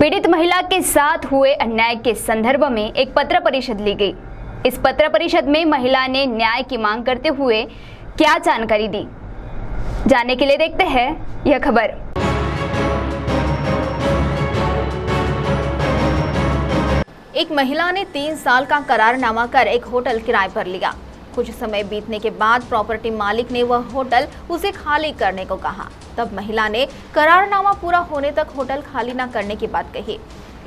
पीड़ित महिला के साथ हुए अन्याय के संदर्भ में एक पत्र परिषद ली गई। इस पत्र परिषद में महिला ने न्याय की मांग करते हुए क्या जानकारी दी, जानने के लिए देखते हैं यह खबर। एक महिला ने 3 साल का करारनामा कर एक होटल किराए पर लिया। कुछ समय बीतने के बाद प्रॉपर्टी मालिक ने वह होटल उसे खाली करने को कहा। तब महिला ने करारनामा पूरा होने तक होटल खाली न करने की बात कही।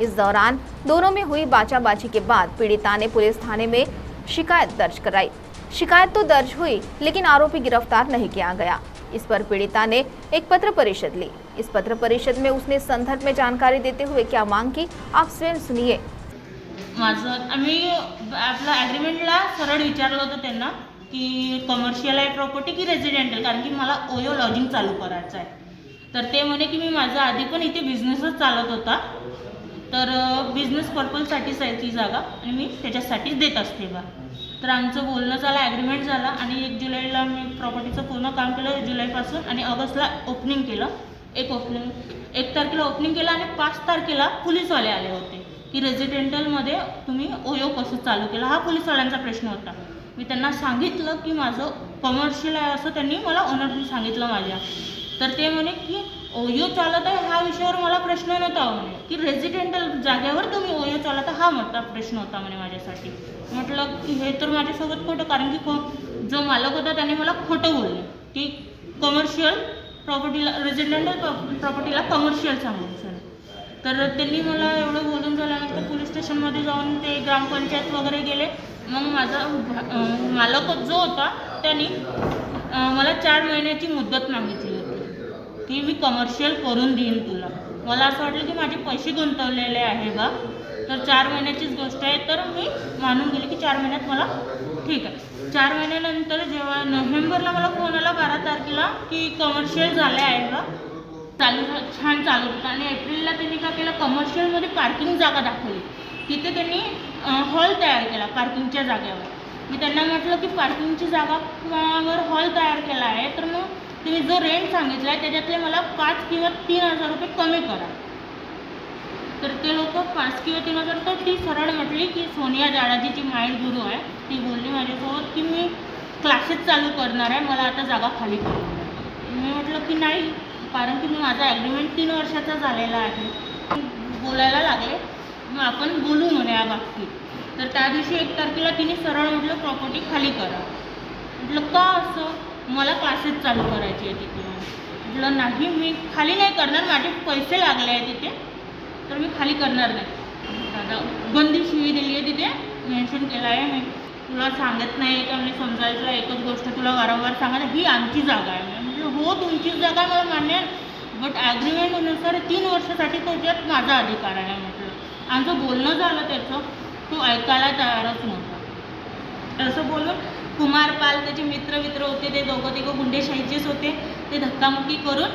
इस दौरान दोनों में हुई बाचाबाची के बाद पीड़िता ने पुलिस थाने में शिकायत दर्ज कराई। शिकायत तो दर्ज हुई, लेकिन आरोपी गिरफ्तार नहीं किया गया। इस पर पीड़िता ने एक पत्र परिषद ली। इस पत्र परिषद में उसने संदर्भ में जानकारी देते हुए क्या मांग की, आप स्वयं सुनिए। आम्ही आपलं ॲग्रीमेंटला सरळ विचारलं होतं त्यांना की कमर्शियल आहे प्रॉपर्टी की रेसिडेंटल, कारण की मला ओयो लॉजिंग चालू करायचं आहे। तर ते म्हणे की मी माझा आधी पण इथे बिझनेसच चालत होता, तर बिझनेस पर्पजसाठीच आहे ती जागा आणि मी त्याच्यासाठीच देत असते बा। तर आमचं बोलणं झालं, ॲग्रीमेंट झाला आणि 1 जुलैला मी प्रॉपर्टीचं पूर्ण काम केलं जुलैपासून आणि ऑगस्टला ओपनिंग केलं। 1 तारखेला ओपनिंग केलं आणि 5 तारखेला पोलीसवाले आले होते की रेसिडेंटलमध्ये तुम्ही ओयो कसं चालू केलं, हा पोलीसवाल्यांचा प्रश्न होता। मी त्यांना सांगितलं की माझं कमर्शियल आहे असं त्यांनी मला ओनरनी सांगितलं माझ्या। तर ते म्हणे की ओयो चालत आहे ह्या विषयावर मला प्रश्न नव्हता, म्हणे की रेसिडेंटल जागेवर तुम्ही ओयो चालत हा मोठा प्रश्न होता म्हणे माझ्यासाठी। म्हटलं की हे तर माझ्यासोबत खोटं, कारण की जो मालक होता त्याने मला खोटं बोलले की कमर्शियल प्रॉपर्टीला रेसिडेंटल प्रॉपर्टीला कमर्शियल सांगून। तर त्यांनी मला एवढं बोलून झाल्यानंतर पोलीस स्टेशनमध्ये जाऊन ते ग्रामपंचायत वगैरे गेले। मग माझा मालक जो होता त्यांनी मला 4 महिन्याची मुदत मागितली होती की मी कमर्शियल करून देईन तुला। मला असं वाटलं की माझे पैसे गुंतवलेले आहे बा, तर 4 महिन्याचीच गोष्ट आहे। तर मी मानून गेले की 4 महिन्यात मला ठीक आहे। 4 महिन्यानंतर जेव्हा नोव्हेंबरला मला फोन आला 12 तारखेला की कमर्शियल झाले आहे बा, छान चालू होतं। आणि एप्रिलला त्यांनी काय केलं, कमर्शियलमध्ये पार्किंग जागा दाखवली, तिथे त्यांनी हॉल तयार केला पार्किंगच्या जागेवर। मी त्यांना म्हटलं की पार्किंगची जागावर हॉल तयार केला आहे, तर मग तुम्ही जो रेंट सांगितला आहे त्याच्यातले मला 5 किंवा 3,000 रुपये कमी करा। तर ते लोक 5 किंवा 3,000, तर ती सरळ म्हटली की सोनिया जाडाजीची माइंड गुरु आहे, ती बोलली माझ्यासोबत की मी क्लासेस चालू करणार आहे, मला आता जागा खाली करू। मी म्हटलं की नाही, कारण की माझा ॲग्रीमेंट 3 वर्षाचा झालेला आहे। बोलायला लागले, मग आपण बोलू म्हणे या बाबतीत। तर त्या दिवशी 1 तारखेला तिने सरळ म्हटलं प्रॉपर्टी खाली करा। म्हटलं का असं, मला क्लासेस चालू करायची आहे तिथे। म्हटलं नाही, मी खाली नाही करणार, माझे पैसे लागले आहे तिथे, तर मी खाली करणार नाही। दादा बंदी शिवी दिली आहे, तिथे मेन्शन केलं आहे, मी तुला सांगत नाही का, मी समजायचं एकच गोष्ट तुला वारंवार सांगायला, ही आमची जागा आहे। हो तुमचीच जागा मला मान्य आहे, बट ॲग्रीमेंटनुसार 3 वर्षासाठी त्याच्यात माझा अधिकार आहे। म्हटलं आमचं बोलणं झालं, त्याचं तो ऐकायला तयारच नव्हता। असं बोलून कुमारपाल त्याचे मित्र होते, ते दोघं गुंडेशाहीचेच होते, ते धक्कामुक्की करून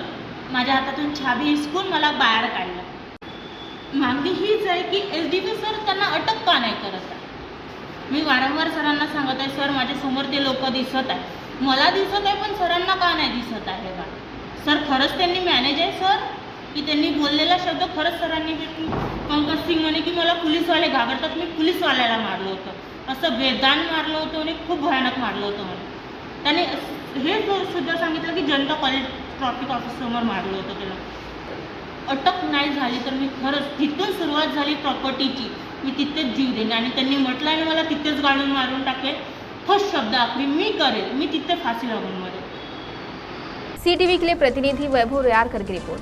माझ्या हातातून छाबी हिसकून मला बाहेर काढलं। मागणी हीच आहे की SDP सर त्यांना अटक का नाही करत आहे। मी वारंवार सरांना सांगत आहे, सर माझ्यासमोर ते लोक दिसत आहे, मला दिसत आहे, पण सरांना का नाही दिसत आहे बा। सर खरंच त्यांनी मॅनेज आहे सर, की त्यांनी बोललेला शब्द खरंच सरांनी पंकज सिंग म्हणे की मला पोलीसवाले घाबरतात, मी पोलीसवाल्याला मारलं होतं, असं बेदान मारलं होतं आणि खूप भयानक मारलं होतं म्हणे। त्याने हे सुद्धा सांगितलं की जनता कॉलेज ट्रॅफिक ऑफिससमोर मारलं होतं त्याला। अटक नाही झाली तर मी खरंच तिथून सुरुवात झाली प्रॉपर्टीची, मी तिथेच जीव देईन। आणि त्यांनी म्हटलं आणि मला तिथेच गाडून मारून टाकेल, तोच शब्द आखरी मी करेल, मी तिथे फाशी लागून मरेल। CTV के लिए प्रतिनिधि वैभव रेयारकर की रिपोर्ट।